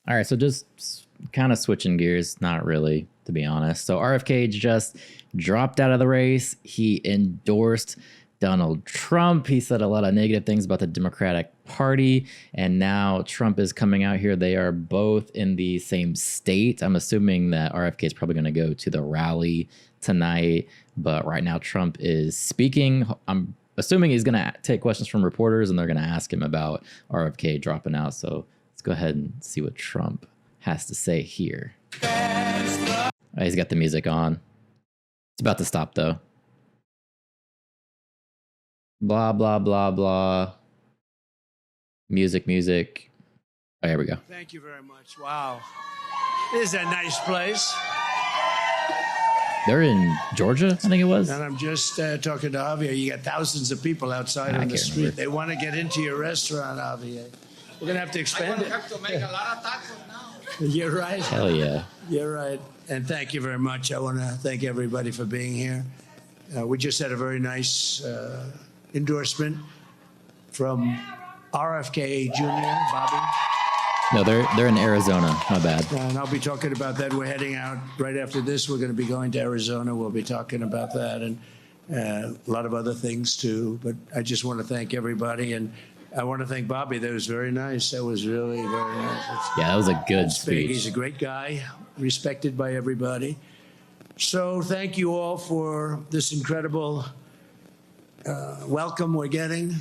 All right, so just kind of switching gears, not really, to be honest. So RFK just dropped out of the race. He endorsed Donald Trump. He said a lot of negative things about the Democratic Party, and now Trump is coming out here. They are both in the same state. I'm assuming that RFK is probably going to go to the rally tonight, but right now Trump is speaking. I'm assuming he's going to take questions from reporters, and they're going to ask him about RFK dropping out. So let's go ahead and see what Trump has to say here. Oh, he's got the music on. It's about to stop, though. Blah, blah, blah, blah. Music, music. Oh, here we go. Thank you very much. Wow. This is a nice place. They're in Georgia, I think it was. And I'm just talking to Javier. You got thousands of people outside on the street. Remember. They want to get into your restaurant, Javier. We're going to have to expand it. Have to make a lot of tacos now. You're right. Hell yeah. You're right. And thank you very much. I want to thank everybody for being here. We just had a very nice endorsement from RFK Jr., Bobby. No, they're in Arizona. My bad. And I'll be talking about that. We're heading out right after this. We're going to be going to Arizona. We'll be talking about that and a lot of other things too. But I just want to thank everybody, and I want to thank Bobby. That was very nice. That was really very nice. Yeah, that was a good speech. He's a great guy, respected by everybody. So thank you all for this incredible welcome we're getting.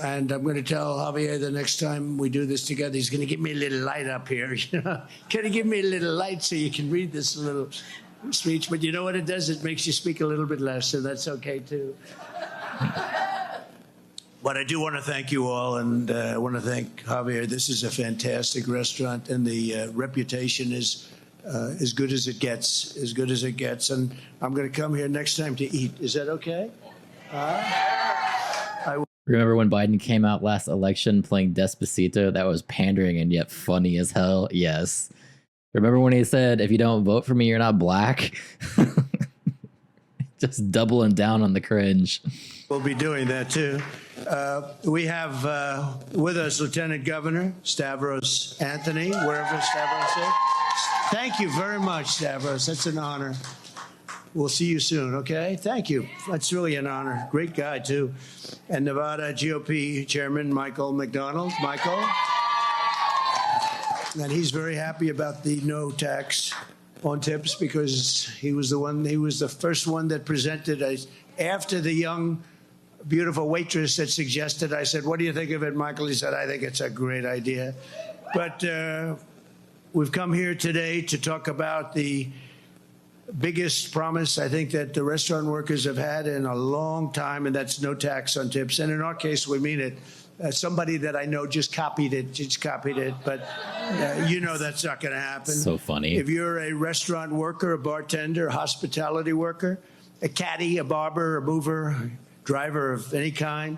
And I'm going to tell Javier the next time we do this together, he's going to give me a little light up here. You know, can you give me a little light so you can read this little speech? But you know what it does? It makes you speak a little bit less, so that's okay too. But I do want to thank you all, and I want to thank Javier. This is a fantastic restaurant, and the reputation is as good as it gets, as good as it gets. And I'm going to come here next time to eat. Is that okay? Remember when Biden came out last election playing Despacito? That was pandering and yet funny as hell. Yes. Remember when he said, if you don't vote for me, you're not black? Just doubling down on the cringe. We'll be doing that too. We have with us Lieutenant Governor Stavros Anthony, wherever Stavros is. Thank you very much, Stavros. That's an honor. We'll see you soon, okay? Thank you. That's really an honor. Great guy, too. And Nevada GOP Chairman Michael McDonald. Michael. And he's very happy about the no tax on tips because he was the first one that presented after the young, beautiful waitress that suggested. I said, what do you think of it, Michael? He said, I think it's a great idea. But we've come here today to talk about the biggest promise I think that the restaurant workers have had in a long time, and that's no tax on tips. And in our case, we mean it. Somebody that I know just copied it, but you know that's not going to happen. So funny. If you're a restaurant worker, a bartender, a hospitality worker, a caddy, a barber, a mover, driver of any kind,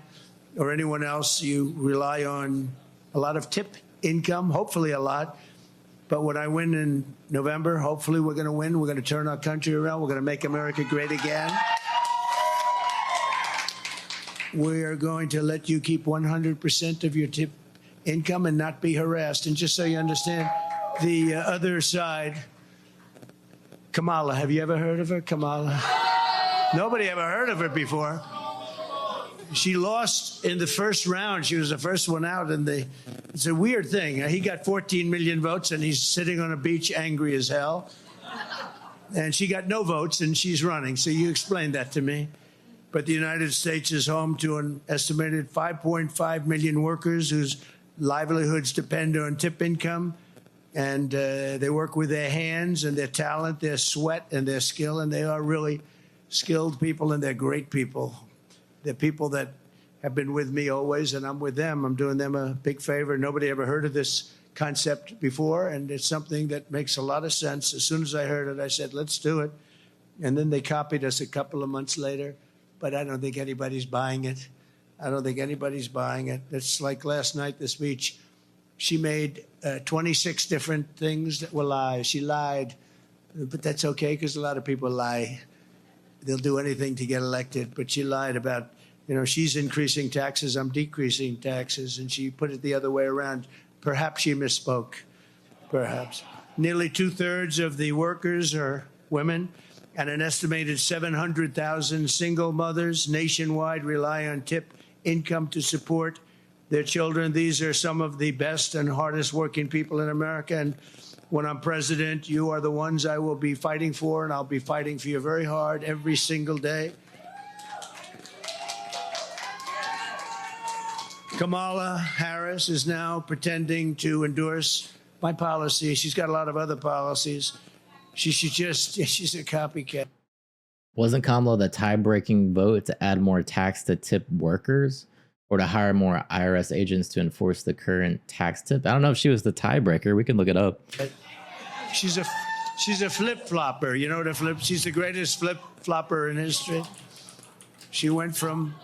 or anyone else, you rely on a lot of tip income, hopefully a lot. But when I win in November, hopefully we're going to win. We're going to turn our country around. We're going to make America great again. We're going to let you keep 100% of your tip income and not be harassed. And just so you understand, the other side, Kamala, have you ever heard of her? Kamala? Nobody ever heard of her before. She lost in the first round. She was the first one out. And it's a weird thing. He got 14 million votes, and he's sitting on a beach angry as hell. And she got no votes, and she's running. So you explained that to me. But the United States is home to an estimated 5.5 million workers whose livelihoods depend on tip income. And they work with their hands and their talent, their sweat and their skill. And they are really skilled people, and they're great people. They're people that have been with me always, and I'm with them. I'm doing them a big favor. Nobody ever heard of this concept before, and it's something that makes a lot of sense. As soon as I heard it, I said, let's do it. And then they copied us a couple of months later, but I don't think anybody's buying it. I don't think anybody's buying it. It's like last night, the speech. She made 26 different things that were lies. She lied, but that's okay because a lot of people lie. They'll do anything to get elected, but she lied about, she's increasing taxes, I'm decreasing taxes, and she put it the other way around. Perhaps she misspoke. perhaps. Nearly 2/3 of the workers are women, and an estimated 700,000 single mothers nationwide rely on tip income to support their children. These are some of the best and hardest working people in America. And when I'm president, you are the ones I will be fighting for, and I'll be fighting for you very hard every single day. Kamala Harris is now pretending to endorse my policy. She's got a lot of other policies. She's a copycat. Wasn't Kamala the tie-breaking vote to add more tax to tip workers or to hire more IRS agents to enforce the current tax tip? I don't know if she was the tiebreaker. We can look it up. She's a flip-flopper. You know what a flip? She's the greatest flip-flopper in history. She went from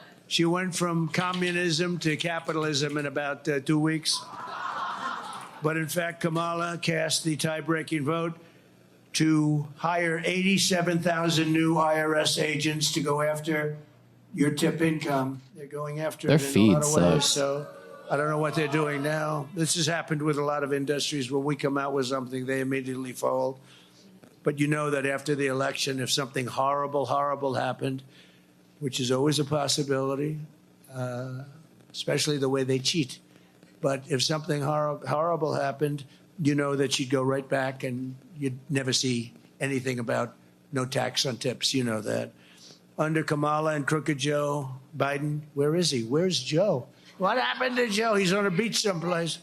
communism to capitalism in about 2 weeks. But in fact, Kamala cast the tie-breaking vote to hire 87,000 new IRS agents to go after your tip income. They're going after Their it in a feed lot of ways. sucks. So I don't know what they're doing now. This has happened with a lot of industries. When we come out with something, they immediately fold. But you know that after the election, if something horrible happened, which is always a possibility, especially the way they cheat. But if something horrible happened, you know that you'd go right back and you'd never see anything about no tax on tips. You know that. Under Kamala and Crooked Joe Biden, where is he? Where's Joe? What happened to Joe? He's on a beach someplace.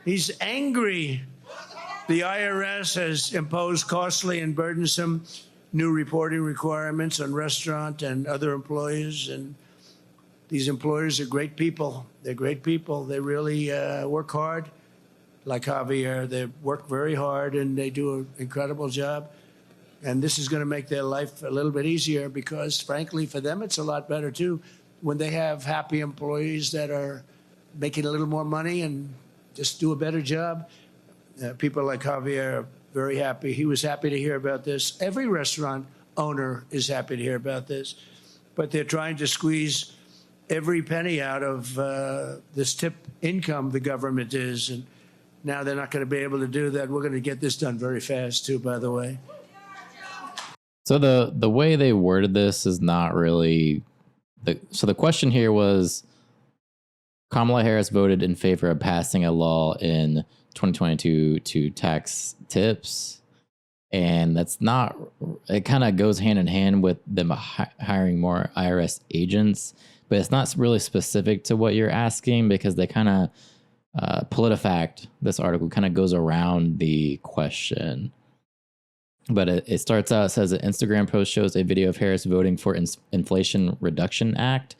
He's angry. The IRS has imposed costly and burdensome new reporting requirements on restaurant and other employees. And these employers are great people. They're great people. They really work hard, like Javier. They work very hard, and they do an incredible job. And this is going to make their life a little bit easier because, frankly, for them, it's a lot better, too, when they have happy employees that are making a little more money and just do a better job. People like Javier are very happy. He was happy to hear about this. Every restaurant owner is happy to hear about this. But they're trying to squeeze every penny out of this tip income the government is. And now they're not going to be able to do that. We're going to get this done very fast, too, by the way. So the way they worded this is not really... So the question here was, Kamala Harris voted in favor of passing a law in 2022 to tax tips. And that's not... It kind of goes hand in hand with them hiring more IRS agents. But it's not really specific to what you're asking because they kind of... PolitiFact, this article, kind of goes around the question. But it starts out, it says an Instagram post shows a video of Harris voting for Inflation Reduction Act.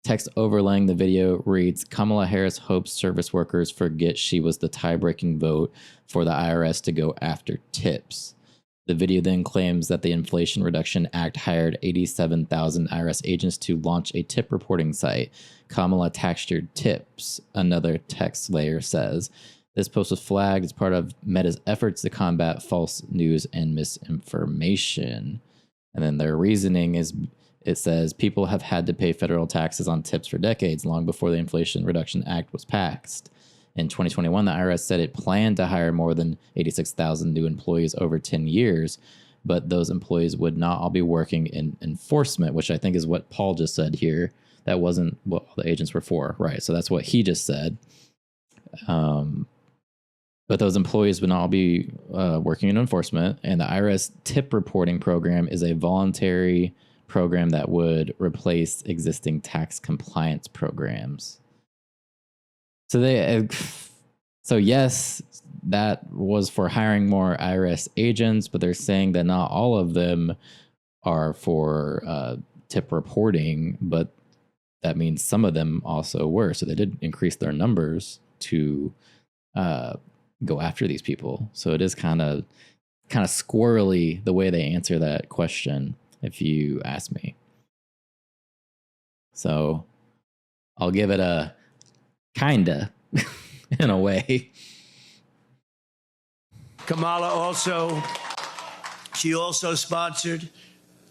Text overlaying the video reads, Kamala Harris hopes service workers forget she was the tie-breaking vote for the IRS to go after tips. The video then claims that the Inflation Reduction Act hired 87,000 IRS agents to launch a tip reporting site. Kamala taxed your tips, another text layer says. This post was flagged as part of Meta's efforts to combat false news and misinformation. And then their reasoning is, it says, people have had to pay federal taxes on tips for decades, long before the Inflation Reduction Act was passed. In 2021, the IRS said it planned to hire more than 86,000 new employees over 10 years, but those employees would not all be working in enforcement, which I think is what Paul just said here. That wasn't what all the agents were for, right? So that's what he just said. But those employees would not all be working in enforcement, and the IRS tip reporting program is a voluntary program that would replace existing tax compliance programs. So yes, that was for hiring more IRS agents, but they're saying that not all of them are for tip reporting, but that means some of them also were. So they did increase their numbers to go after these people. So it is kind of squirrely the way they answer that question, if you ask me. So I'll give it a kinda in a way. Kamala also sponsored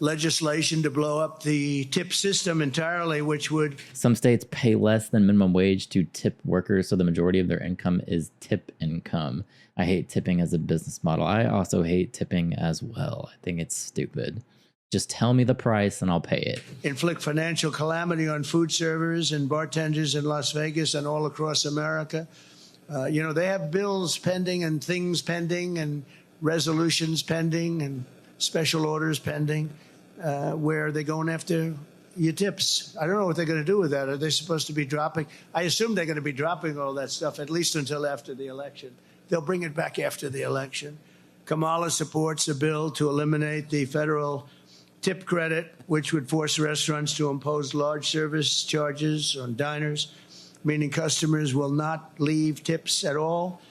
legislation to blow up the tip system entirely, which would... Some states pay less than minimum wage to tip workers, so the majority of their income is tip income. I hate tipping as a business model. I also hate tipping as well. I think it's stupid. Just tell me the price and I'll pay it. Inflict financial calamity on food servers and bartenders in Las Vegas and all across America. They have bills pending and things pending and resolutions pending and special orders pending where they're going after your tips. I don't know what they're going to do with that. Are they supposed to be dropping? I assume they're going to be dropping all that stuff, at least until after the election. They'll bring it back after the election. Kamala supports a bill to eliminate the federal tip credit, which would force restaurants to impose large service charges on diners, meaning customers will not leave tips at all,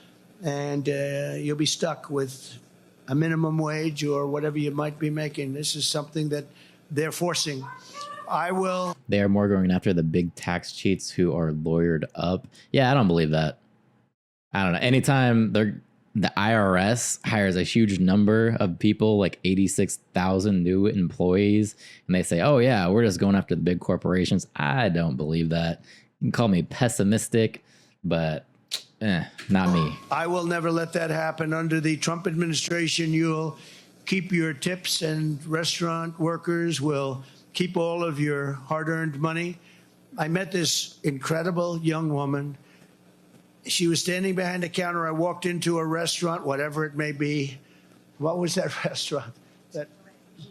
and you'll be stuck with a minimum wage or whatever you might be making. This is something that they're forcing. They are more going after the big tax cheats who are lawyered up. Yeah, I don't believe that. I don't know. Anytime the IRS hires a huge number of people, like 86,000 new employees, and they say, oh, yeah, we're just going after the big corporations. I don't believe that. You can call me pessimistic, but not me. I will never let that happen. Under the Trump administration, you'll keep your tips, and restaurant workers will keep all of your hard-earned money. I met this incredible young woman. She was standing behind the counter. I walked into a restaurant, whatever it may be. What was that restaurant? That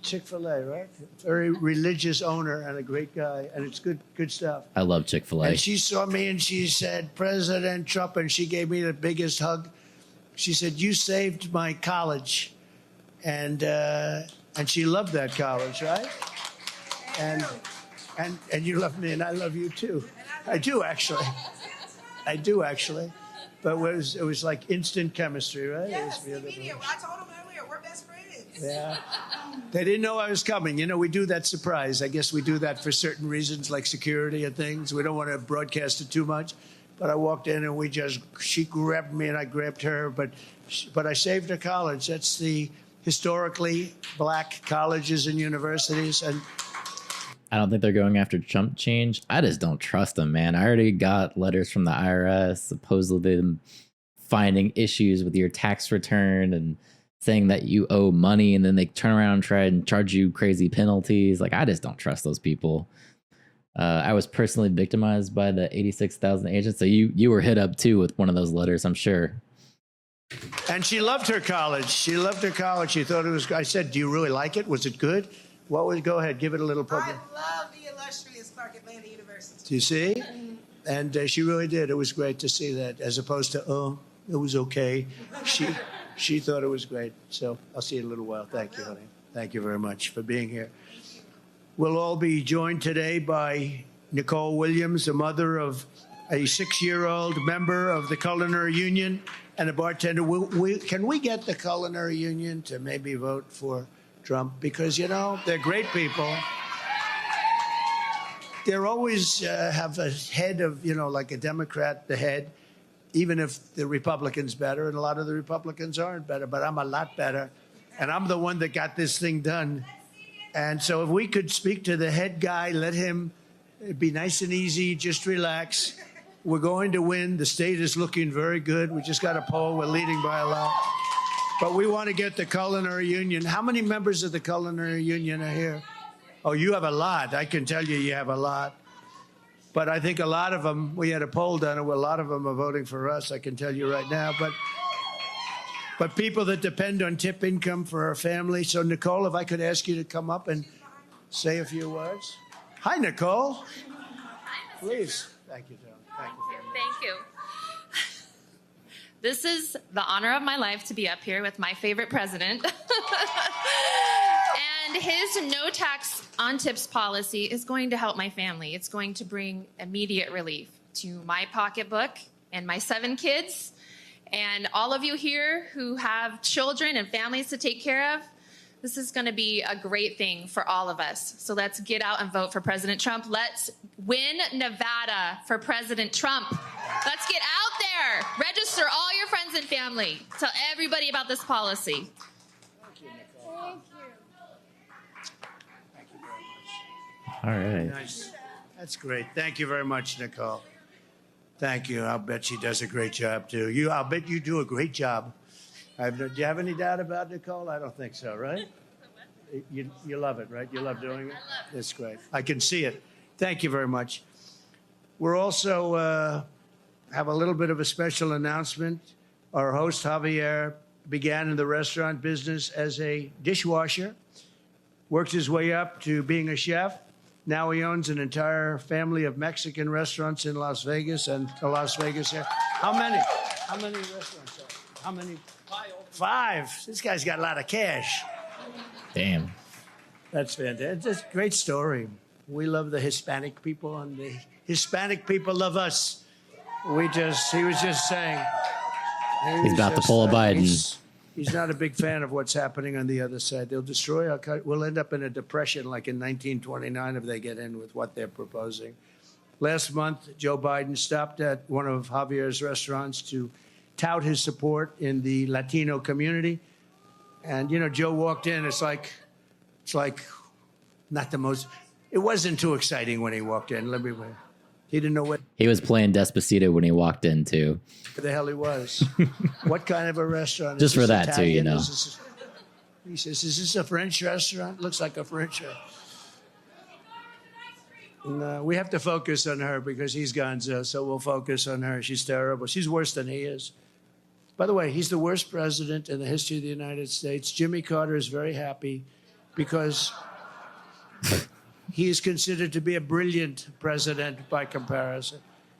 Chick-fil-A, right? Very religious owner and a great guy, and it's good stuff. I love Chick-fil-A. And she saw me and she said, President Trump, and she gave me the biggest hug. She said, you saved my college. And she loved that college, right? And you love me, and I love you too. I do actually. But it was like instant chemistry, right? Yes, immediate. I told them earlier, we're best friends. Yeah. They didn't know I was coming. We do that surprise. I guess we do that for certain reasons, like security and things. We don't want to broadcast it too much. But I walked in and she grabbed me and I grabbed her. But I saved her college. That's the historically black colleges and universities. And I don't think they're going after chump change. I just don't trust them, man. I already got letters from the IRS supposedly them finding issues with your tax return and saying that you owe money, and then they turn around and try and charge you crazy penalties. Like, I just don't trust those people. I was personally victimized by the 86,000 agents. So you were hit up too with one of those letters, I'm sure. And she loved her college. She thought it was. I said, do you really like it? Was it good? Go ahead, give it a little poke. I love the illustrious Clark Atlanta University. Do you see? And she really did. It was great to see that, as opposed to, it was okay. She thought it was great. So I'll see you in a little while. Thank you, honey. Thank you very much for being here. We'll all be joined today by Nicole Williams, the mother of a 6-year-old member of the Culinary Union and a bartender. Can we get the Culinary Union to maybe vote for Trump? Because, they're great people. They're always have a head of, like a Democrat, the head, even if the Republican's better, and a lot of the Republicans aren't better, but I'm a lot better, and I'm the one that got this thing done. And so if we could speak to the head guy, let him be nice and easy, just relax. We're going to win. The state is looking very good. We just got a poll. We're leading by a lot. But we want to get the Culinary Union. How many members of the Culinary Union are here? Oh, you have a lot. I can tell you have a lot. But I think a lot of them, we had a poll done, and a lot of them are voting for us, I can tell you right now. But people that depend on tip income for our family. So, Nicole, if I could ask you to come up and say a few words. Hi, Nicole. Please. Thank you, John. Thank you very much. Thank you. This is the honor of my life to be up here with my favorite president. And his no tax on tips policy is going to help my family. It's going to bring immediate relief to my pocketbook and my 7 kids. And all of you here who have children and families to take care of, this is going to be a great thing for all of us. So let's get out and vote for President Trump. Let's win Nevada for President Trump. Let's get out there. Register all your friends and family. Tell everybody about this policy. Thank you, Nicole. All right. Nice. That's great. Thank you very much, Nicole. Thank you. I'll bet she does a great job, too. I'll bet you do a great job. Do you have any doubt about Nicole? I don't think so, right? You love it, right? You love doing it? That's great. I can see it. Thank you very much. We're also have a little bit of a special announcement. Our host, Javier, began in the restaurant business as a dishwasher, worked his way up to being a chef. Now he owns an entire family of Mexican restaurants in Las Vegas and the Las Vegas area. How many? How many restaurants are there? How many? Five. This guy's got a lot of cash. Damn. That's fantastic. It's a great story. We love the Hispanic people, and the Hispanic people love us. He was just saying. He's about to pull a Biden. He's not a big fan of what's happening on the other side. They'll destroy our country. We'll end up in a depression like in 1929 if they get in with what they're proposing. Last month, Joe Biden stopped at one of Javier's restaurants to tout his support in the Latino community. And, Joe walked in. It's like not the most. It wasn't too exciting when he walked in. He didn't know what He was playing Despacito when he walked in, too. the hell he was. What kind of a restaurant? Just Is for this that, too, Italian? you know. He says, "Is this a French restaurant? Looks like a French restaurant." And, we have to focus on her because he's gonzo, so we'll focus on her. She's terrible. She's worse than he is. By the way, he's the worst president in the history of the United States. Jimmy Carter is very happy because he is considered to be a brilliant president by comparison.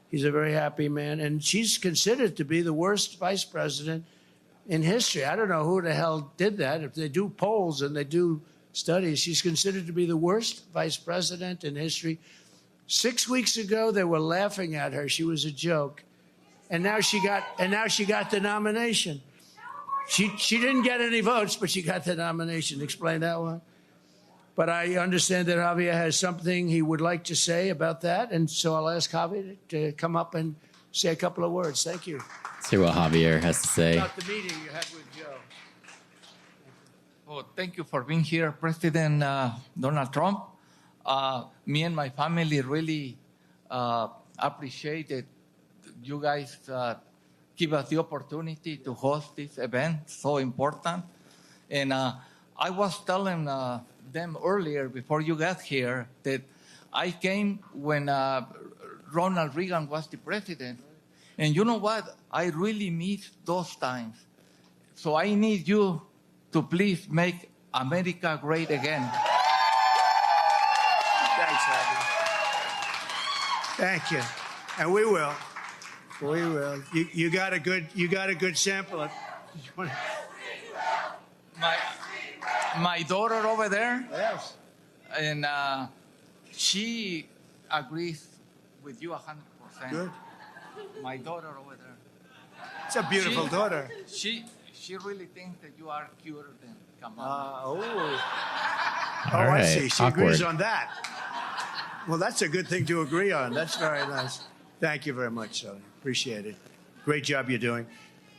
He's a very happy man. And she's considered to be the worst vice president in history. I don't know who the hell did that. If they do polls and they do studies, she's considered to be the worst vice president in history. 6 weeks ago, they were laughing at her. She was a joke. And now she got the nomination. She didn't get any votes, but she got the nomination. Explain that one. But I understand that Javier has something he would like to say about that. And so I'll ask Javier to come up and say a couple of words. Thank you. Let's hear what Javier has to say. About the meeting you had with Joe. Oh, thank you for being here, President Donald Trump. Me and my family really appreciate that you guys give us the opportunity to host this event, so important. And I was telling them earlier, before you got here, that I came when Ronald Reagan was the president. And you know what? I really miss those times. So I need you to please make America great again. Thanks, Javier. Thank you. And we will. We will. You got a good sample. My daughter over there, Yes. and she agrees with you 100%. Good. My daughter over there. It's a beautiful daughter. She really thinks that you are cuter than Kamala. All I right. see. She Awkward. agrees on that. Well, that's a good thing to agree on. That's very nice. Thank you very much, Sonny. Appreciate it. Great job you're doing.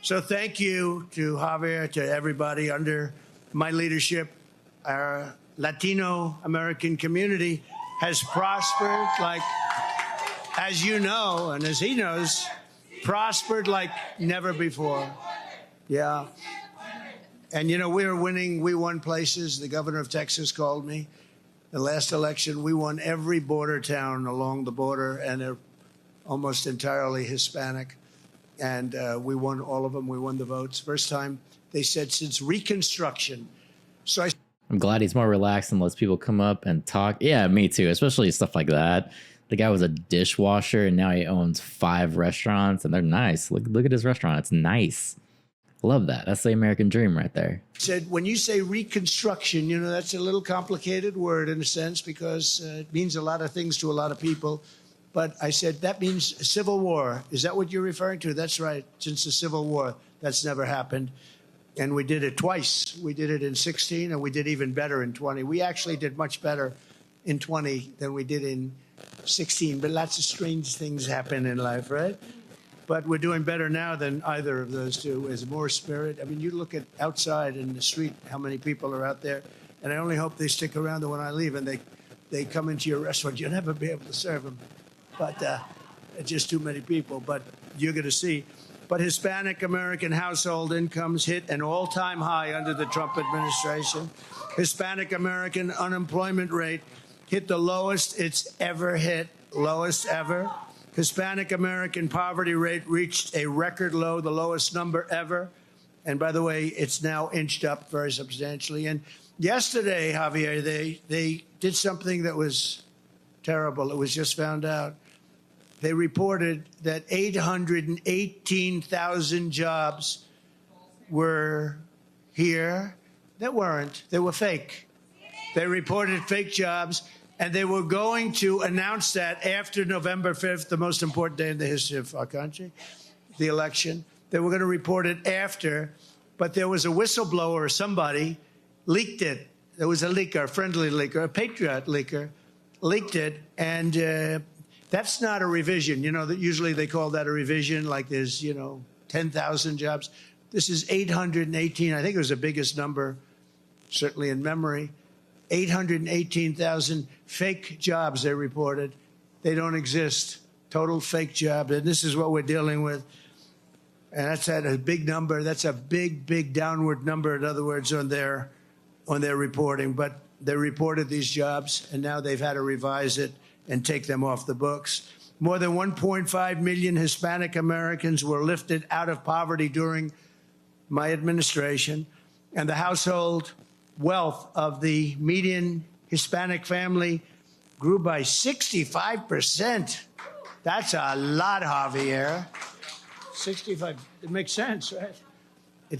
So thank you to Javier, to everybody under my leadership. Our Latino American community has prospered like, as you know, and as he knows, prospered like never before. Yeah. And, we're winning. We won places. The governor of Texas called me. The last election, we won every border town along the border, and they're almost entirely Hispanic. And we won all of them. We won the votes. First time, they said, since Reconstruction. So I'm glad he's more relaxed and lets people come up and talk. Yeah, me too, especially stuff like that. The guy was a dishwasher, and now he owns 5 restaurants, and they're nice. Look at his restaurant. It's nice. Love that. That's the American dream right there. said, when you say Reconstruction, that's a little complicated word in a sense because it means a lot of things to a lot of people. But I said, that means Civil War. Is that what you're referring to? That's right. Since the Civil War, that's never happened. And we did it twice. We did it in 16, and we did even better in 20. We actually did much better in 20 than we did in 16. But lots of strange things happen in life, right? But we're doing better now than either of those two. There's more spirit. I mean, you look at outside in the street, how many people are out there. And I only hope they stick around when I leave and they they come into your restaurant, you'll never be able to serve them. But just too many people. But you're going to see. But Hispanic American household incomes hit an all-time high under the Trump administration. Hispanic American unemployment rate hit the lowest it's ever hit, lowest ever. Hispanic American poverty rate reached a record low, the lowest number ever. And by the way, it's now inched up very substantially. And yesterday, Javier, they did something that was terrible. It was just found out. They reported that 818,000 jobs were here that weren't. They were fake. They reported fake jobs, and they were going to announce that after November 5th, the most important day in the history of our country, the election. They were going to report it after, but there was a whistleblower or somebody leaked it. There was a leaker, a friendly leaker, a patriot leaker, leaked it, and that's not a revision. You know, that usually they call that a revision, like there's, 10,000 jobs. This is 818. I think it was the biggest number, certainly in memory. 818,000 fake jobs they reported. They don't exist. Total fake jobs. And this is what we're dealing with. And that's at a big number. That's a big, big downward number, in other words, on their reporting. But they reported these jobs, and now they've had to revise it and take them off the books. More than 1.5 million Hispanic Americans were lifted out of poverty during my administration, and the household wealth of the median Hispanic family grew by 65%. That's a lot, Javier. 65. It makes sense, right?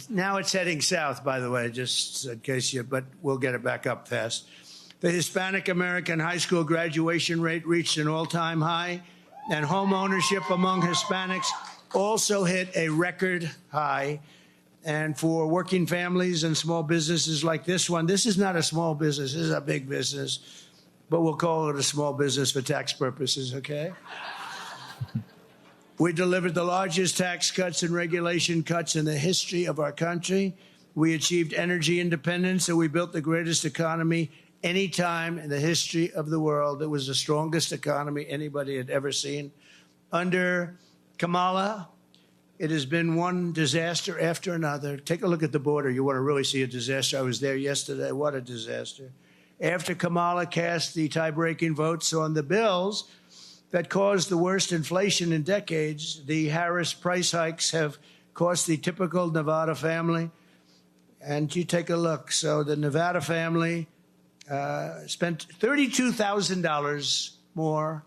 Now it's heading south, by the way, just in case but we'll get it back up fast. The Hispanic American high school graduation rate reached an all-time high, and home ownership among Hispanics also hit a record high. And for working families and small businesses like this one, this is not a small business, this is a big business, but we'll call it a small business for tax purposes, okay? We delivered the largest tax cuts and regulation cuts in the history of our country. We achieved energy independence, and we built the greatest economy any time in the history of the world. It was the strongest economy anybody had ever seen. Under Kamala, it has been one disaster after another. Take a look at the border. You want to really see a disaster. I was there yesterday. What a disaster. After Kamala cast the tie-breaking votes on the bills that caused the worst inflation in decades, the Harris price hikes have cost the typical Nevada family. And you take a look. So the Nevada family spent $32,000 more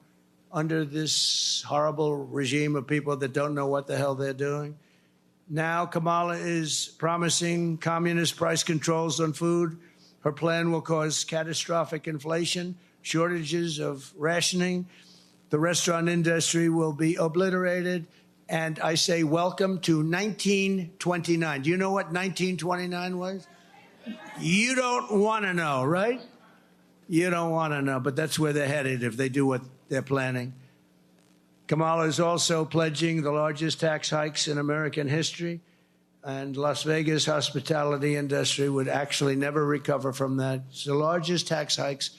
under this horrible regime of people that don't know what the hell they're doing. Now Kamala is promising communist price controls on food. Her plan will cause catastrophic inflation, shortages of rationing. The restaurant industry will be obliterated. And I say welcome to 1929. Do you know what 1929 was? You don't want to know, right? You don't want to know, but that's where they're headed if they do what they're planning. Kamala is also pledging the largest tax hikes in American history, and Las Vegas hospitality industry would actually never recover from that. It's the largest tax hikes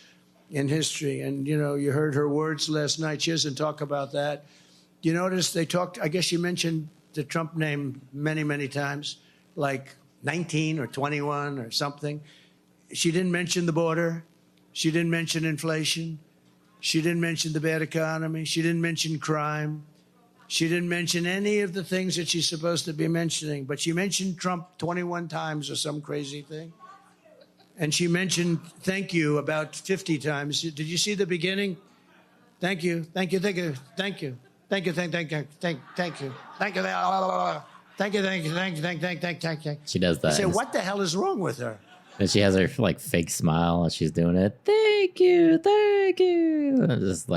in history. And, you heard her words last night. She doesn't talk about that. You notice they talked, I guess you mentioned the Trump name many, many times, like 19 or 21 or something. She didn't mention the border. She didn't mention inflation. She didn't mention the bad economy. She didn't mention crime. She didn't mention any of the things that she's supposed to be mentioning. But she mentioned Trump 21 times or some crazy thing. And she mentioned thank you about 50 times. Did you see the beginning? Thank you, thank you, thank you, thank you. Thank you, thank you, thank you, thank you, thank you, thank you, thank you, thank you. She does that. I said, what the hell is wrong with her? And she has her fake smile as she's doing it. Thank you, thank you. And just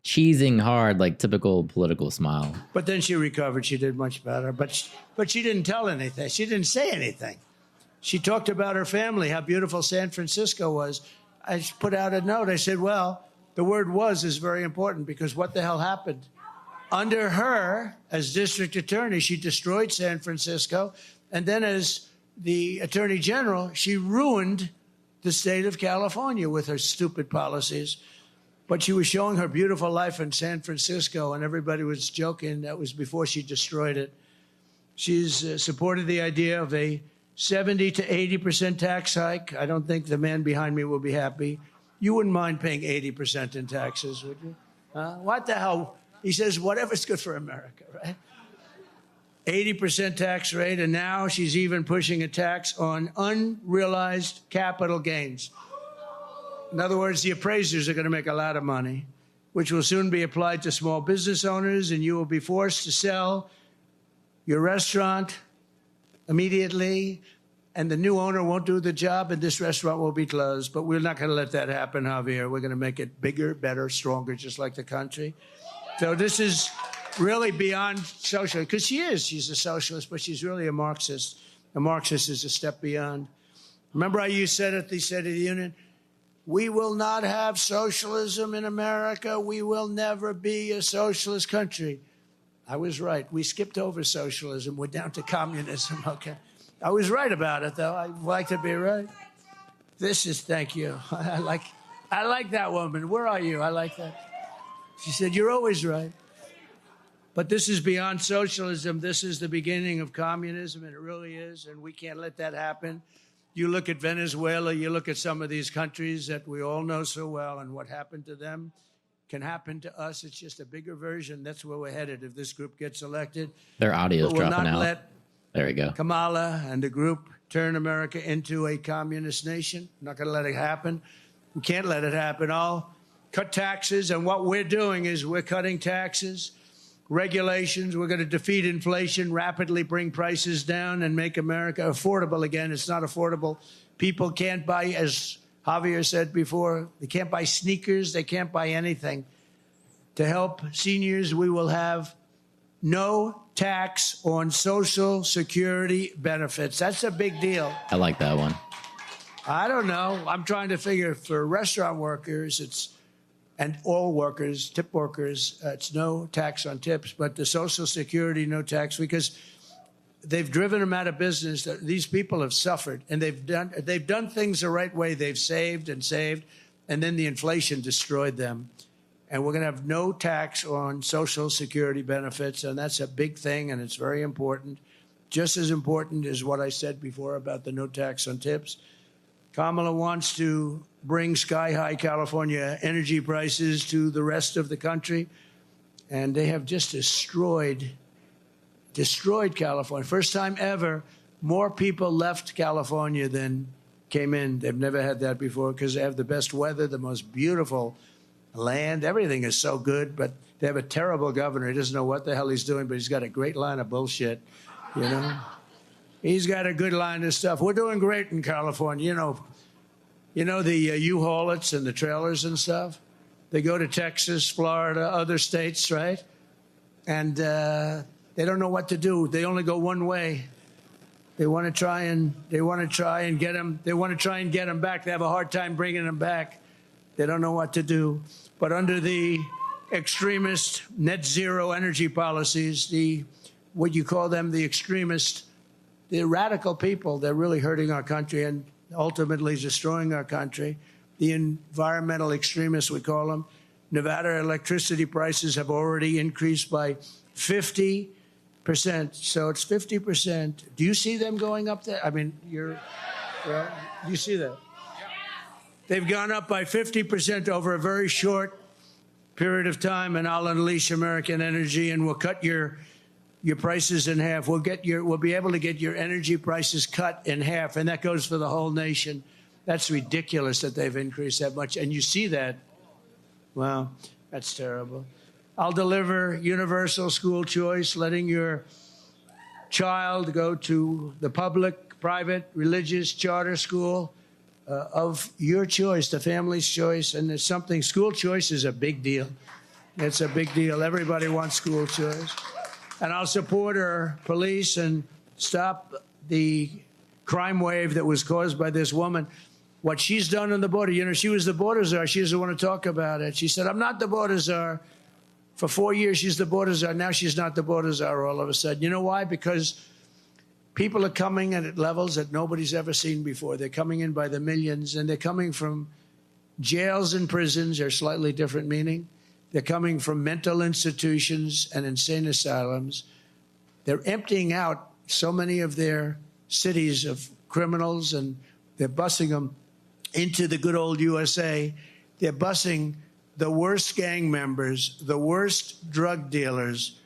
cheesing hard, like typical political smile. But then she recovered. She did much better. But she didn't tell anything. She didn't say anything. She talked about her family, how beautiful San Francisco was. I put out a note. I said, well, the word was is very important because what the hell happened? Under her, as district attorney, she destroyed San Francisco. And then as the attorney general, she ruined the state of California with her stupid policies. But she was showing her beautiful life in San Francisco, and everybody was joking. That was before she destroyed it. She's supported the idea of a 70 to 80% tax hike. I don't think the man behind me will be happy. You wouldn't mind paying 80% in taxes, would you? What the hell? He says, whatever's good for America, right? 80% tax rate, and now she's even pushing a tax on unrealized capital gains. In other words, the appraisers are going to make a lot of money, which will soon be applied to small business owners, and you will be forced to sell your restaurant immediately, and the new owner won't do the job, and this restaurant will be closed. But we're not going to let that happen, Javier. We're going to make it bigger, better, stronger, just like the country. So this is really beyond social, because she's a socialist, but she's really a Marxist. A Marxist is a step beyond. Remember how you said at the State of the Union, we will not have socialism in America. We will never be a socialist country. I was right. We skipped over socialism. We're down to communism, okay? I was right about it, though. I like to be right. Thank you. I like that woman. Where are you? I like that. She said, you're always right. But this is beyond socialism. This is the beginning of communism, and it really is, and we can't let that happen. You look at Venezuela, you look at some of these countries that we all know so well, and what happened to them can happen to us. It's just a bigger version. That's where we're headed if this group gets elected. Their audio is dropping out. We'll not let there we go. Kamala and the group turn America into a communist nation. I'm not going to let it happen. We can't let it happen. I'll cut taxes, and what we're doing is we're cutting taxes, regulations. We're going to defeat inflation, rapidly bring prices down, and make America affordable again. It's not affordable. People can't buy, as Javier said before, they can't buy sneakers. They can't buy anything. To help seniors, we will have no tax on Social Security benefits. That's a big deal. I like that one. I don't know. I'm trying to figure for restaurant workers, and all workers, tip workers, it's no tax on tips, but the Social Security, no tax, because they've driven them out of business. These people have suffered, and they've done things the right way. They've saved, and then the inflation destroyed them. And we're going to have no tax on Social Security benefits, and that's a big thing, and it's very important. Just as important as what I said before about the no tax on tips. Kamala wants to bring sky-high California energy prices to the rest of the country, and they have just destroyed California. First time ever, more people left California than came in. They've never had that before because they have the best weather, the most beautiful land. Everything is so good, but they have a terrible governor. He doesn't know what the hell he's doing, but he's got a great line of bullshit, you know? He's got a good line of stuff. We're doing great in California. You know the U-Haulets and the trailers and stuff? They go to Texas, Florida, other states, right? And they don't know what to do. They only go one way. They want to try and get them. They want to try and get them back. They have a hard time bringing them back. They don't know what to do. But under the extremist net zero energy policies, what you call them, the extremist, the radical people, they're really hurting our country and ultimately destroying our country. The environmental extremists, we call them. Nevada electricity prices have already increased by 50%. So it's 50%. Do you see them going up there? I mean, you see that? They've gone up by 50% over a very short period of time, and I'll unleash American energy, and we'll cut your prices in half. We'll be able to get your energy prices cut in half, and that goes for the whole nation. That's ridiculous that they've increased that much, and you see that. Wow, that's terrible. I'll deliver universal school choice, letting your child go to the public, private, religious, charter school of your choice, the family's choice, and there's something. School choice is a big deal. It's a big deal. Everybody wants school choice. And I'll support our police and stop the crime wave that was caused by this woman. What she's done on the border, she was the border czar. She doesn't want to talk about it. She said, I'm not the border czar. For 4 years, she's the border czar. Now she's not the border czar all of a sudden. You know why? Because People are coming in at levels that nobody's ever seen before. They're coming in by the millions, and they're coming from jails and prisons are slightly different meaning. They're coming from mental institutions and insane asylums. They're emptying out so many of their cities of criminals, and they're busing them into the good old USA. They're busing the worst gang members, the worst drug dealers,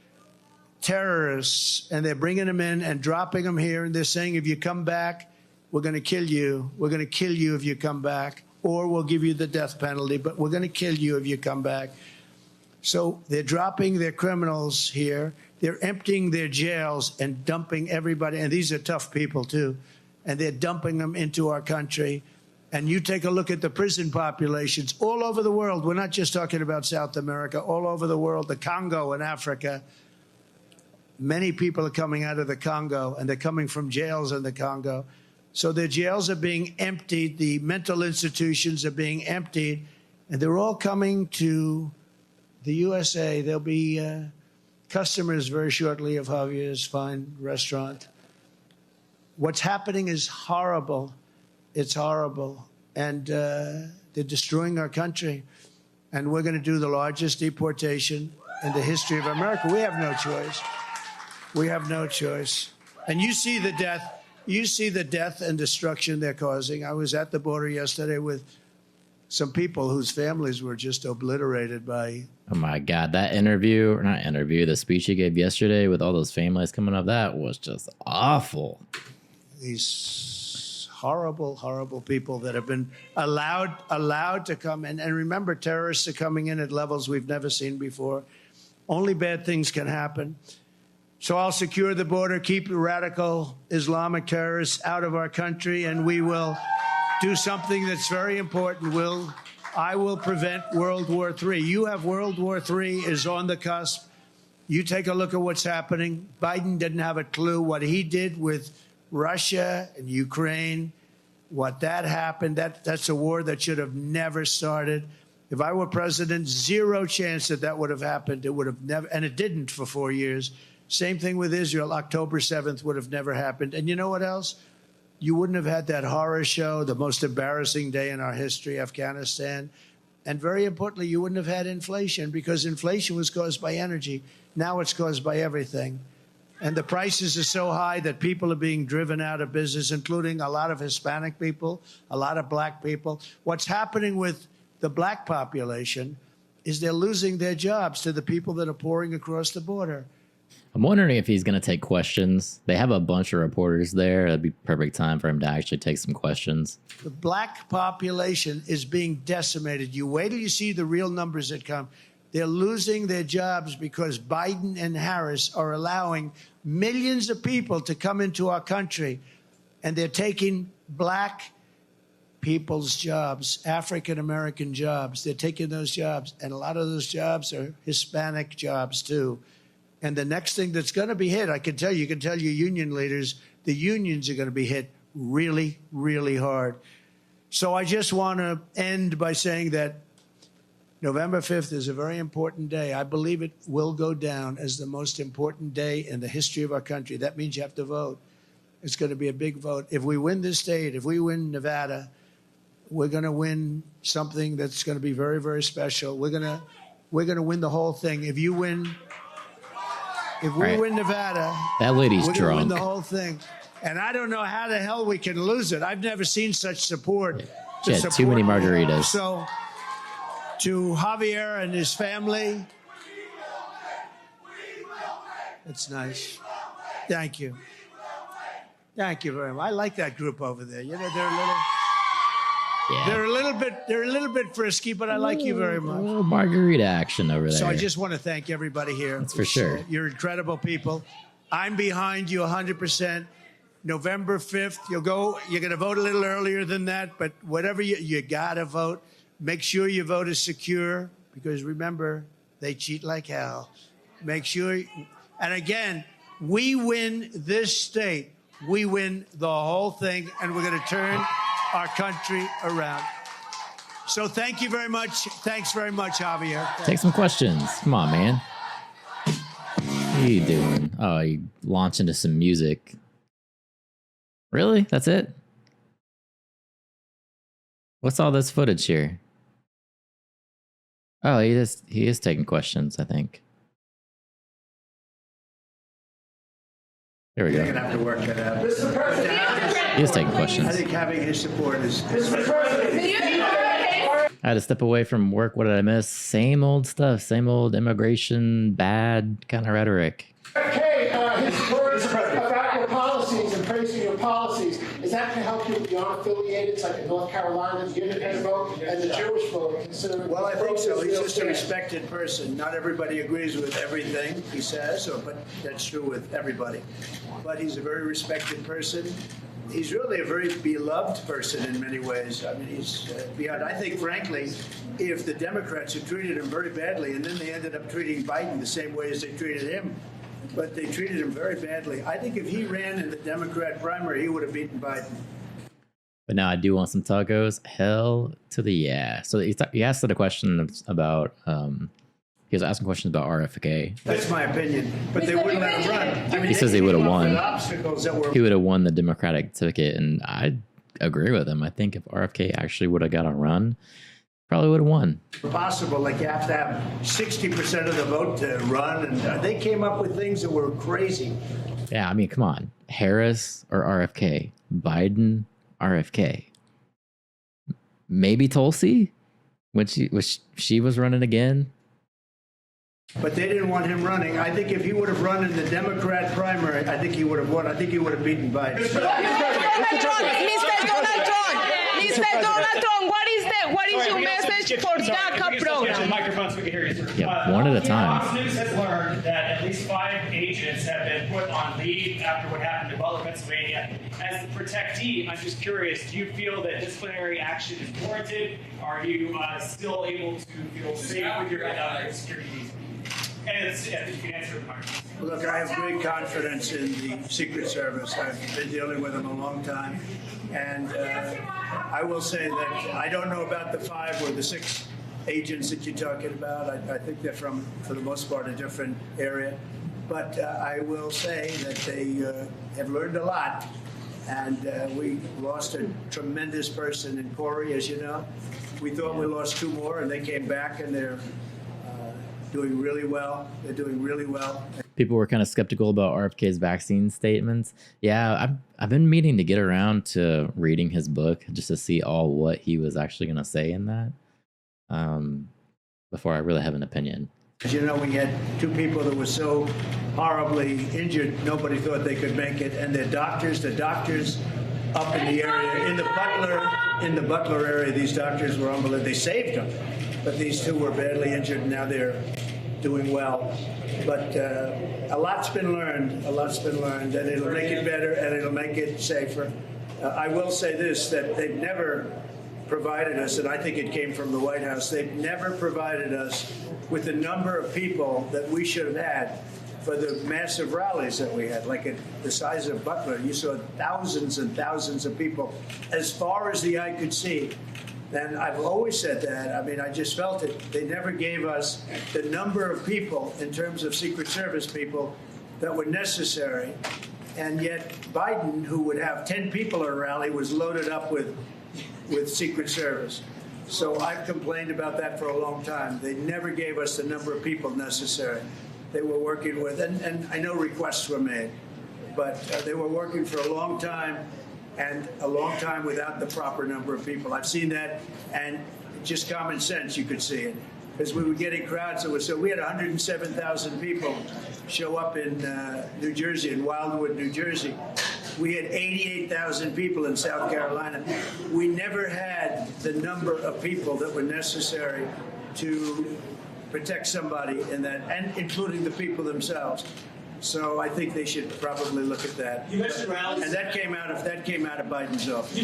terrorists, and they're bringing them in and dropping them here. And they're saying, if you come back, we're going to kill you. We're going to kill you if you come back, or we'll give you the death penalty, but we're going to kill you if you come back. So they're dropping their criminals here. They're emptying their jails and dumping everybody. And these are tough people, too. And they're dumping them into our country. And you take a look at the prison populations all over the world. We're not just talking about South America, all over the world, the Congo in Africa. Many people are coming out of the Congo, and they're coming from jails in the Congo. So their jails are being emptied. The mental institutions are being emptied. And they're all coming to the USA. There'll be customers very shortly of Javier's fine restaurant. What's happening is horrible. It's horrible. And they're destroying our country. And we're going to do the largest deportation in the history of America. We have no choice. We have no choice. And you see the death. You see the death and destruction they're causing. I was at the border yesterday with some people whose families were just obliterated by... Oh, my God. That interview, or not interview, the speech he gave yesterday with all those families coming up, that was just awful. These horrible, horrible people that have been allowed to come in. And remember, terrorists are coming in at levels we've never seen before. Only bad things can happen. So I'll secure the border, keep radical Islamic terrorists out of our country, and we will do something that's very important. I will prevent World War III. You have World War III is on the cusp. You take a look at what's happening. Biden didn't have a clue what he did with Russia and Ukraine, what that happened. That's a war that should have never started. If I were president, zero chance that would have happened. It would have never, and it didn't for 4 years. Same thing with Israel. October 7th would have never happened. And you know what else? You wouldn't have had that horror show, the most embarrassing day in our history, Afghanistan. And very importantly, you wouldn't have had inflation, because inflation was caused by energy. Now it's caused by everything. And the prices are so high that people are being driven out of business, including a lot of Hispanic people, a lot of black people. What's happening with the black population is they're losing their jobs to the people that are pouring across the border. I'm wondering if he's going to take questions. They have a bunch of reporters there. That'd be perfect time for him to actually take some questions. The black population is being decimated. You wait till you see the real numbers that come. They're losing their jobs because Biden and Harris are allowing millions of people to come into our country, and they're taking black people's jobs, African-American jobs. They're taking those jobs, and a lot of those jobs are Hispanic jobs, too. And the next thing that's going to be hit, you can tell your union leaders, the unions are going to be hit really, really hard. So I just want to end by saying that November 5th is a very important day. I believe it will go down as the most important day in the history of our country. That means you have to vote. It's going to be a big vote. If we win this state, if we win Nevada, we're going to win something that's going to be very, very special. We're going to win the whole thing. If we win Nevada, that lady's we're going to win drunk. the whole thing. And I don't know how the hell we can lose it. I've never seen such support. She had too many margaritas. So to Javier and his family, it's nice. Thank you. Thank you very much. I like that group over there. You know, they're a little bit frisky, but I like you very much. A little margarita action over there. So I just want to thank everybody here. That's for sure. You're incredible people. I'm behind you 100%. November 5th, you're going to vote a little earlier than that, but whatever you got to vote. Make sure your vote is secure, because remember, they cheat like hell. Make sure, and again, we win this state. We win the whole thing, and we're going to turn our country around. So thank you very much. Thanks very much, Javier. Take some questions. Come on, man. What are you doing? Oh, you launch into some music. Really? That's it? What's all this footage here? Oh, he is taking questions, I think. There we You're go. going to have to work that out. Mr. President. He is taking I questions. think having his support is. Mr. President. I had to step away from work. What did I miss? Same old stuff. Same old immigration, bad kind of rhetoric. Okay, his words about your policies and praising your policies, is that to help you with the unaffiliated, like in North Carolina, the independent vote, and the Jewish vote? Considering Well, I think so. He's just a stand? respected person. Not everybody agrees with everything he says, but that's true with everybody. But he's a very respected person. He's really a very beloved person in many ways. I mean, he's beyond. I think, frankly, if the Democrats had treated him very badly, and then they ended up treating Biden the same way as they treated him, but they treated him very badly. I think if he ran in the Democrat primary, he would have beaten Biden. But now I do want some tacos. Hell to the yeah. So he asked a question about, he was asking questions about RFK. That's my opinion. But they wouldn't let him run. I mean, He says he they would have came up with won. obstacles that were He would have won the Democratic ticket, and I agree with him. I think if RFK actually would have got a run, probably would have won. possible. Like you have to have 60% of the vote to run, and they came up with things that were crazy. Yeah, I mean, come on. Harris or RFK? Biden, RFK. Maybe Tulsi when she was running again. But they didn't want him running. I think if he would have run in the Democrat primary, I think he would have won. I think he would have beaten Biden. Mr. Donald Trump, what is your message for DACA program? Microphones, we can hear you, sir. Yeah, one at a time. Fox News has learned that at least 5 agents have been put on leave after what happened in Butler, Pennsylvania. As the protectee, I'm just curious, do you feel that disciplinary action is warranted? Are you still able to feel safe with your security needs? And if you can answer the microphone. Look, I have great confidence in the Secret Service. I've been dealing with them a long time. And I will say that I don't know about the 5 or the 6 agents that you're talking about. I think they're from, for the most part, a different area. But I will say that they have learned a lot. And we lost a tremendous person in Corey, as you know. We thought we lost 2 more, and they came back, and they're doing really well. They're doing really well. People were kind of skeptical about RFK's vaccine statements. Yeah, I've been meaning to get around to reading his book just to see all what he was actually going to say in that before I really have an opinion. As you know, we had 2 people that were so horribly injured, nobody thought they could make it. And the doctors up in the area, in the Butler area, these doctors were unbelievable. They saved them. But these 2 were badly injured, and now they're doing well. But a lot's been learned, and it'll make it better, and it'll make it safer. I will say this, that they've never provided us, and I think it came from the White House, they've never provided us with the number of people that we should have had for the massive rallies that we had. Like at the size of Butler, you saw thousands and thousands of people as far as the eye could see. And I've always said that. I mean, I just felt it. They never gave us the number of people in terms of Secret Service people that were necessary. And yet Biden, who would have 10 people at a rally, was loaded up with Secret Service. So I've complained about that for a long time. They never gave us the number of people necessary. They were working with, and I know requests were made, but they were working for a long time, and a long time without the proper number of people. I've seen that, and just common sense, you could see it. Because we were getting crowds that were so, we had 107,000 people show up in New Jersey, in Wildwood, New Jersey. We had 88,000 people in South Carolina. We never had the number of people that were necessary to protect somebody in that, and including the people themselves. So I think they should probably look at that. You mentioned rallies. And that came out of Biden's office.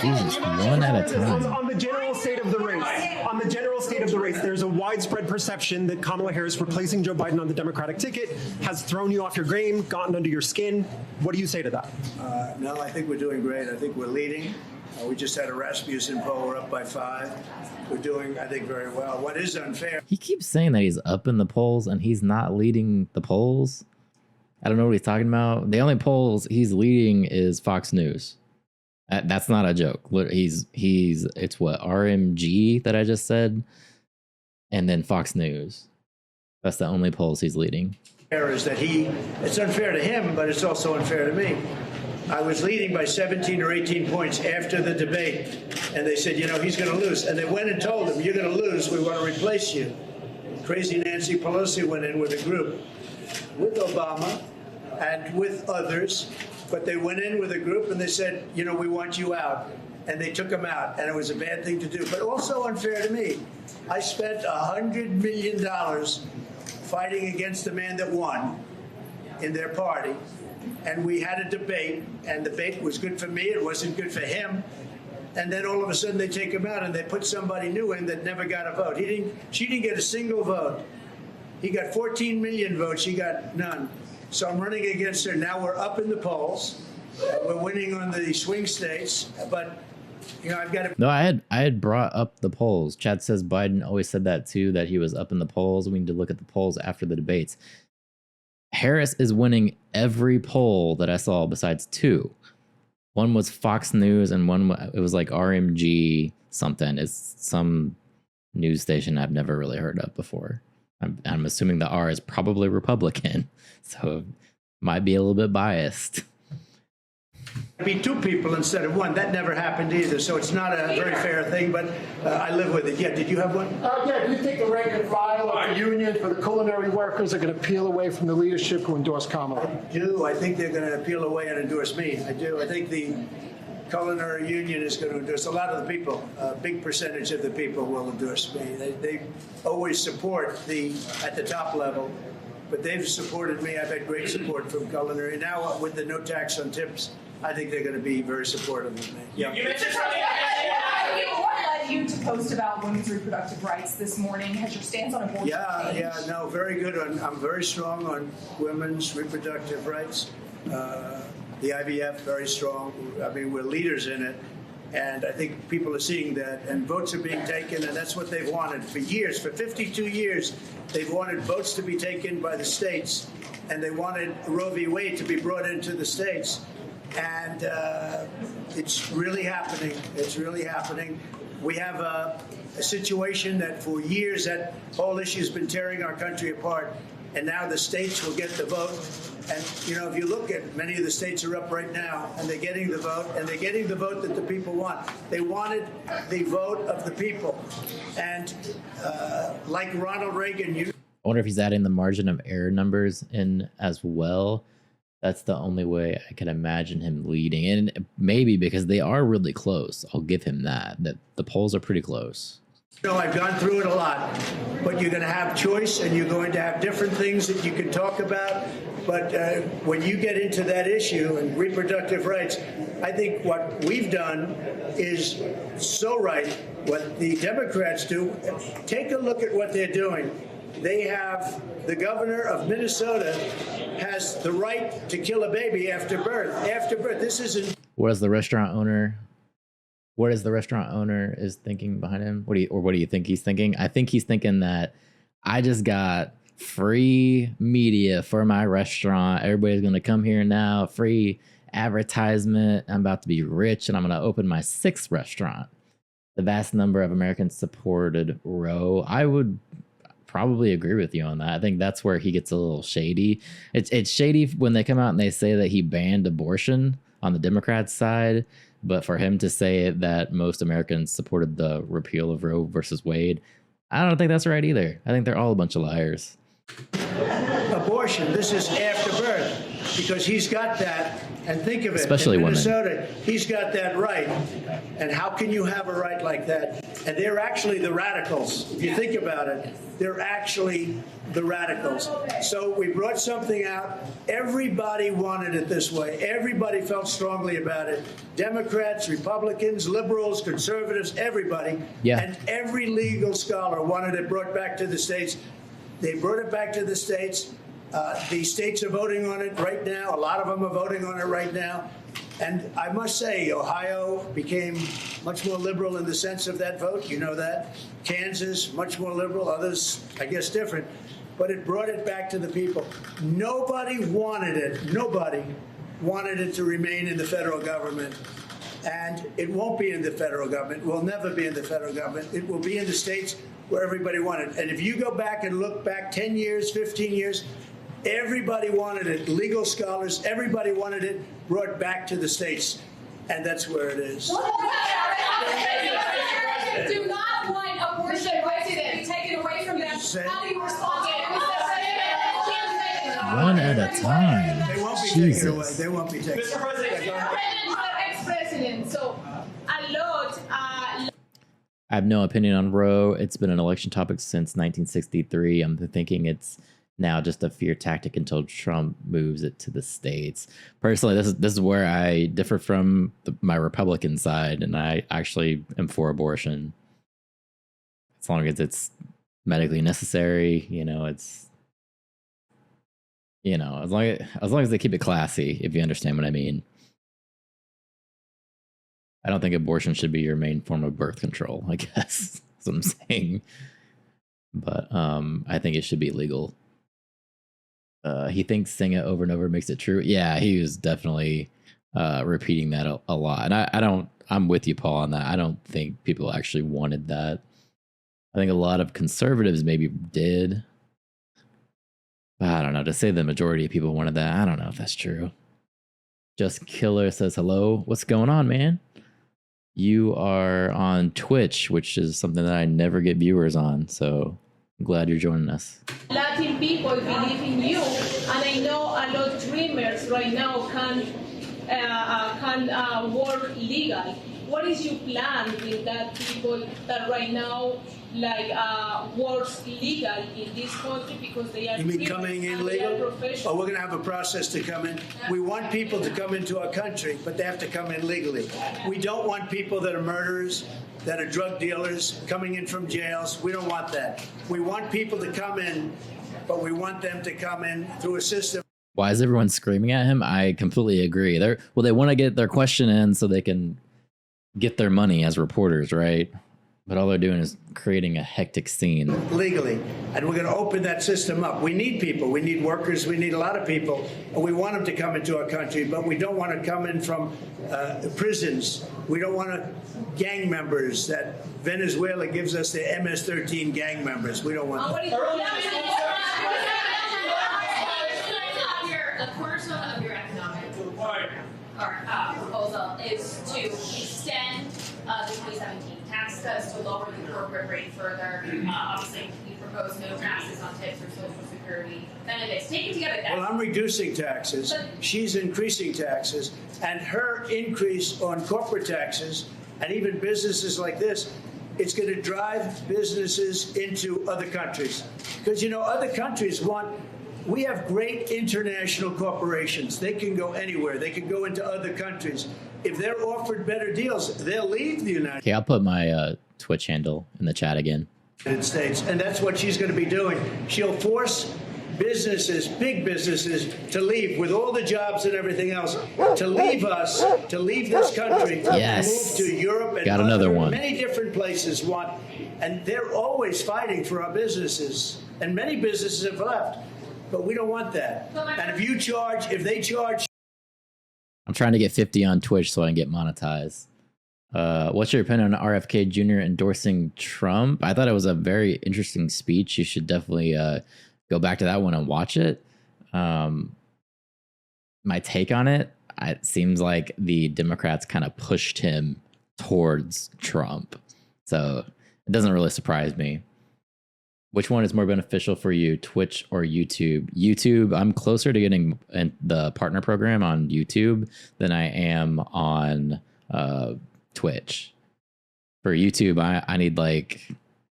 Jesus, one at a time. On the general state of the race, there's a widespread perception that Kamala Harris replacing Joe Biden on the Democratic ticket has thrown you off your game, gotten under your skin. What do you say to that? No, I think we're doing great. I think we're leading. We just had a Rasmussen poll. We're up by 5. We're doing, I think, very well. What is unfair? He keeps saying that he's up in the polls and he's not leading the polls. I don't know what he's talking about. The only polls he's leading is Fox News. That's not a joke. It's what, RMG that I just said, and then Fox News. That's the only polls he's leading. Is that it's unfair to him, but it's also unfair to me. I was leading by 17 or 18 points after the debate, and they said, he's going to lose. And they went and told him, you're going to lose. We want to replace you. Crazy Nancy Pelosi went in with a group with Obama and with others, but they went in with a group and they said, we want you out. And they took him out, and it was a bad thing to do, but also unfair to me. I spent $100 million fighting against the man that won in their party, and we had a debate, and the debate was good for me, it wasn't good for him, and then all of a sudden they take him out and they put somebody new in that never got a vote. She didn't get a single vote. He got 14 million votes, she got none. So I'm running against her. Now we're up in the polls. We're winning on the swing states, but I've got to. No, I had brought up the polls. Chad says Biden always said that too, that he was up in the polls. We need to look at the polls after the debates. Harris is winning every poll that I saw besides two. One was Fox News, and it was like RMG something. It's some news station I've never really heard of before. I'm assuming the R is probably Republican, so it might be a little bit biased. Be two people instead of one. That never happened either, so it's not a very fair thing, but I live with it. Yeah, did you have one? Yeah, do you think the rank and file of the union for the culinary workers are going to peel away from the leadership who endorse Kamala? I do. I think they're going to peel away and endorse me. I do. I think the culinary union is going to endorse a lot of the people. A big percentage of the people will endorse me. They always support at the top level, but they've supported me. I've had great support from culinary. Now with the no tax on tips, I think they're going to be very supportive of me. Yeah. You mentioned what led you to post about women's reproductive rights this morning? Has your stance on abortion changed? No, very good. I'm very strong on women's reproductive rights. The IVF, very strong. I mean, we're leaders in it. And I think people are seeing that, and votes are being taken, and that's what they've wanted for years. For 52 years, they've wanted votes to be taken by the states, and they wanted Roe v. Wade to be brought into the states. And it's really happening. It's really happening. We have a situation that for years that whole issue has been tearing our country apart, and now the states will get the vote. And, if you look at many of the states are up right now, and they're getting the vote, and they're getting the vote that the people want. They wanted the vote of the people. And like Ronald Reagan, I wonder if he's adding the margin of error numbers in as well. That's the only way I can imagine him leading. And maybe because they are really close. I'll give him that the polls are pretty close. I've gone through it a lot, but you're going to have choice, and you're going to have different things that you can talk about. But when you get into that issue and reproductive rights, I think what we've done is so right. What the Democrats do, take a look at what they're doing. They have the governor of Minnesota has the right to kill a baby after birth. After birth, this isn't. What is the restaurant owner is thinking behind him? What do you think he's thinking? I think he's thinking that I just got free media for my restaurant. Everybody's going to come here now. Free advertisement. I'm about to be rich, and I'm going to open my 6th restaurant. The vast number of Americans supported Roe. I would probably agree with you on that. I think that's where he gets a little shady. It's shady when they come out and they say that he banned abortion on the Democrats' side, but for him to say that most Americans supported the repeal of Roe versus Wade, I don't think that's right either. I think they're all a bunch of liars. Abortion, this is after birth, because he's got that, and think of it, especially in women. Minnesota, he's got that right. And how can you have a right like that? And they're actually the radicals. If you think about it, they're actually the radicals. So we brought something out. Everybody wanted it this way. Everybody felt strongly about it. Democrats, Republicans, liberals, conservatives, everybody. Yeah. And every legal scholar wanted it brought back to the states. They brought it back to the states. The states are voting on it right now. A lot of them are voting on it right now. And I must say, Ohio became much more liberal in the sense of that vote. You know that. Kansas, much more liberal. Others, I guess, different. but it brought it back to the people. Nobody wanted it. Nobody wanted it to remain in the federal government. And it won't be in the federal government. It will never be in the federal government. It will be in the states where everybody wanted it. And if you go back and look back 10 years, 15 years, everybody wanted it. Legal scholars, everybody wanted it brought back to the states. And that's where it is. Do not want abortion rights to be taken away from them. How do you respond to it? One at a time. They won't be Jesus. taken away. They won't be taken away. Mr. President, Ex-president, so a lot. I have no opinion on Roe. It's been an election topic since 1963. I'm thinking it's now just a fear tactic until Trump moves it to the states. Personally, this is where I differ from my Republican side, and I actually am for abortion as long as it's medically necessary. As long as they keep it classy, if you understand what I mean. I don't think abortion should be your main form of birth control, I guess. That's what I'm saying. But I think it should be legal. He thinks saying it over and over makes it true. Yeah, he was definitely repeating that a lot. And I'm with you, Paul, on that. I don't think people actually wanted that. I think a lot of conservatives maybe did. I don't know. To say the majority of people wanted that, I don't know if that's true. Just Killer says, hello. What's going on, man? You are on Twitch, which is something that I never get viewers on. So I'm glad you're joining us. Latin people believe in you, and I know a lot of dreamers right now can work legal. What is your plan with that people that right now works legal in this country because they are? You mean coming in legal? Oh, we're going to have a process to come in. We want people to come into our country, but they have to come in legally. We don't want people that are murderers, that are drug dealers, coming in from jails. We don't want that. We want people to come in, but we want them to come in through a system. Why is everyone screaming at him? I completely agree. They want to get their question in so they can get their money as reporters, right? But all they're doing is creating a hectic scene. Legally. And we're going to open that system up. We need people. We need workers. We need a lot of people. And we want them to come into our country, but we don't want to come in from prisons. We don't want gang members that Venezuela gives us the MS-13 gang members. We don't want that. A cornerstone of your economic proposal is to extend the 2017 tax cuts to lower the corporate rate further. Obviously, you propose no taxes on tips or Social Security benefits. Taken together, well, I'm reducing taxes. She's increasing taxes. And her increase on corporate taxes and even businesses like this, it's going to drive businesses into other countries. Because, other countries we have great international corporations. They can go anywhere. They can go into other countries. If they're offered better deals, they'll leave the United States. Okay, I'll put my Twitch handle in the chat again. States, and that's what she's going to be doing. She'll force businesses, big businesses, to leave with all the jobs and everything else, to leave us, to leave this country, yes. And move to Europe and got another one. Many different places and they're always fighting for our businesses, and many businesses have left. But we don't want that. And if they charge. I'm trying to get 50 on Twitch so I can get monetized. What's your opinion on RFK Jr. endorsing Trump? I thought it was a very interesting speech. You should definitely go back to that one and watch it. My take on it seems like the Democrats kind of pushed him towards Trump. So it doesn't really surprise me. Which one is more beneficial for you, Twitch or YouTube? YouTube, I'm closer to getting the partner program on YouTube than I am on Twitch. For YouTube, I need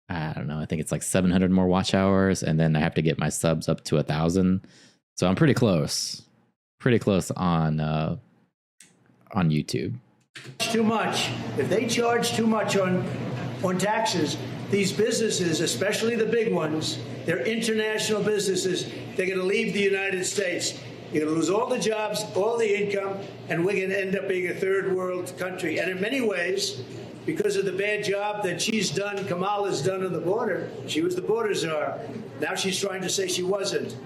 I don't know, I think it's 700 more watch hours, and then I have to get my subs up to 1,000. So I'm pretty close on YouTube. Too much. If they charge too much on taxes, these businesses, especially the big ones, they're international businesses, they're going to leave the United States. You're going to lose all the jobs, all the income, and we're going to end up being a third world country. And in many ways, because of the bad job that Kamala's done on the border, she was the border czar. Now she's trying to say she wasn't.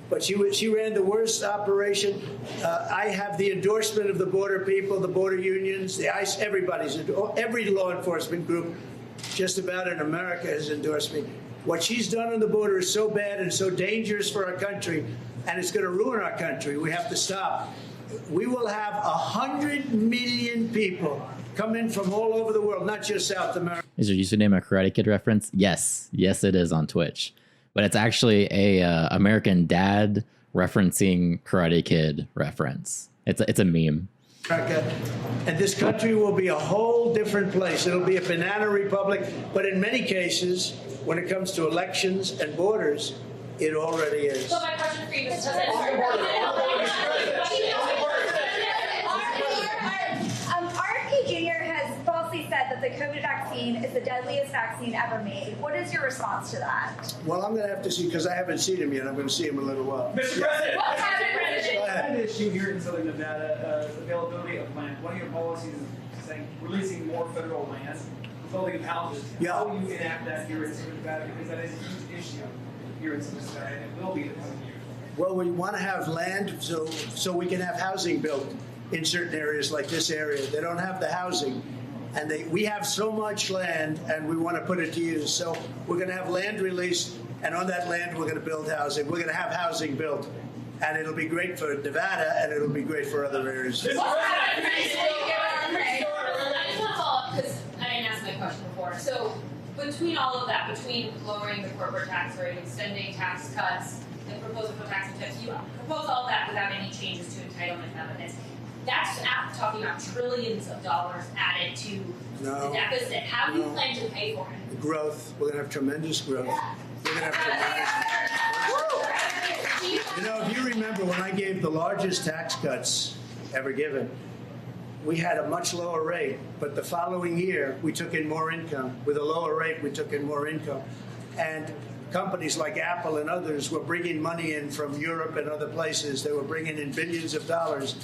But she ran the worst operation. I have the endorsement of the border people, the border unions, the ICE, every law enforcement group just about in America has endorsed me. What she's done on the border is so bad and so dangerous for our country, and it's going to ruin our country. We have to stop. We will have 100 million people come in from all over the world, not just South America. Is your username a Karate Kid reference? Yes, it is on Twitch, but it's actually a American Dad referencing Karate Kid reference. It's a meme. And this country will be a whole different place. It'll be a banana republic, but in many cases, when it comes to elections and borders, it already is. So my question for you, Mr. President. RFK Jr. has falsely said that the COVID vaccine is the deadliest vaccine ever made. What is your response to that? Well, I'm going to have to see, because I haven't seen him yet. I'm going to see him in a little while. Mr. President. What happened? Go ahead. An issue here in Southern Nevada, availability of land. One of your policies is saying releasing more federal land, building of houses. Yeah. How will you enact that here in Southern Nevada? Because that is a huge issue here in Southern Nevada, and it will be in the coming years. Well, we want to have land so we can have housing built in certain areas like this area. They don't have the housing. And we have so much land, and we want to put it to use. So we're going to have land released, and on that land, we're going to build housing. We're going to have housing built, and it'll be great for Nevada, and it'll be great for other areas. I just want to follow up because I didn't ask my question before. So between all of that, between lowering the corporate tax rate, extending tax cuts, and proposal for tax incentives, you propose all that without any changes to entitlement benefits. That's talking about trillions of dollars added to the deficit. How do you plan to pay for it? The growth. We're going to have tremendous growth. Yeah. We're going to have tremendous growth. If you remember when I gave the largest tax cuts ever given, we had a much lower rate, but the following year, we took in more income. With a lower rate, we took in more income. And companies like Apple and others were bringing money in from Europe and other places. They were bringing in billions of dollars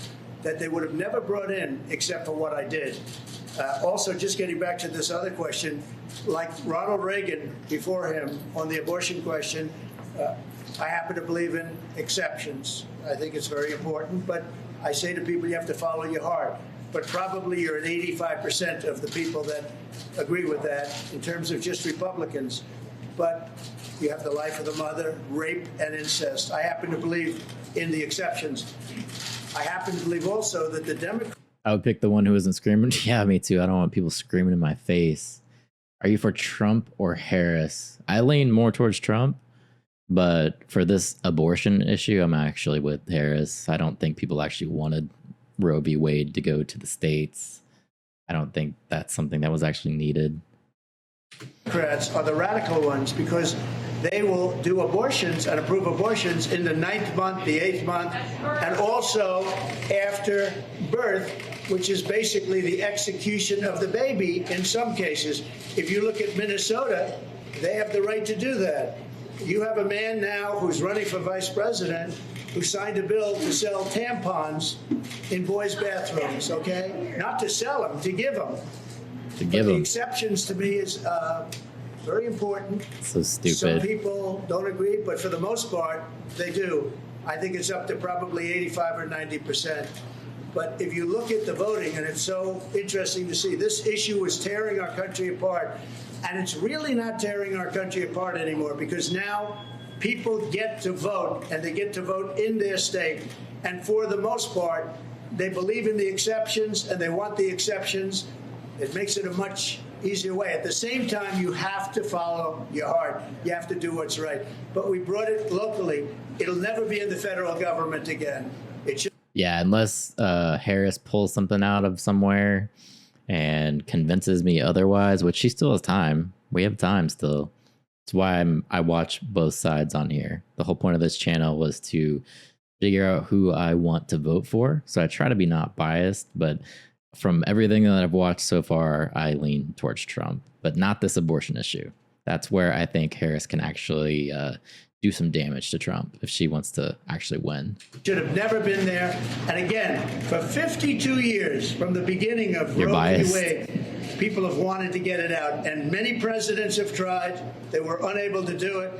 that they would have never brought in except for what I did. Also, just getting back to this other question, like Ronald Reagan before him on the abortion question, I happen to believe in exceptions. I think it's very important, but I say to people, you have to follow your heart. But probably you're at 85% of the people that agree with that in terms of just Republicans. But you have the life of the mother, rape, and incest. I happen to believe in the exceptions. I happen to believe also that the Democrats... I would pick the one who isn't screaming. Yeah, me too. I don't want people screaming in my face. Are you for Trump or Harris? I lean more towards Trump, but for this abortion issue, I'm actually with Harris. I don't think people actually wanted Roe v. Wade to go to the states. I don't think that's something that was actually needed. Democrats are the radical ones because they will do abortions and approve abortions in the 9th month, the 8th month, and also after birth, which is basically the execution of the baby in some cases. If you look at Minnesota, they have the right to do that. You have a man now who's running for vice president who signed a bill to sell tampons in boys' bathrooms, okay? Not to sell them, to give them. The exceptions to me is very important. So stupid. Some people don't agree, but for the most part, they do. I think it's up to probably 85 or 90%. But if you look at the voting, and it's so interesting to see, this issue is tearing our country apart. And it's really not tearing our country apart anymore because now people get to vote, and they get to vote in their state. And for the most part, they believe in the exceptions, and they want the exceptions. It makes it a much easier way. At the same time, you have to follow your heart. You have to do what's right. But we brought it locally. It'll never be in the federal government again. It should. Yeah, unless Harris pulls something out of somewhere and convinces me otherwise, which she still has time. We have time still. That's why I watch both sides on here. The whole point of this channel was to figure out who I want to vote for. So I try to be not biased, but from everything that I've watched so far, I lean towards Trump, but not this abortion issue. That's where I think Harris can actually do some damage to Trump if she wants to actually win. Should have never been there. And again, for 52 years, from the beginning of You're Roe v. biased. Wade, people have wanted to get it out. And many presidents have tried. They were unable to do it.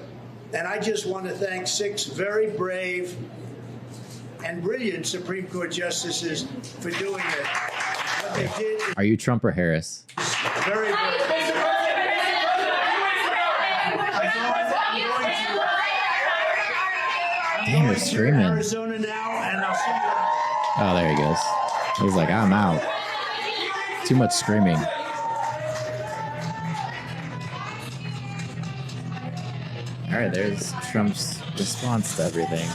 And I just want to thank 6 very brave and brilliant Supreme Court justices for doing it. What they did is Are you Trump or Harris? very brave. Damn, you're screaming. Arizona now, and I'll see you. Oh, there he goes. He's like, I'm out. Too much screaming. All right, there's Trump's response to everything.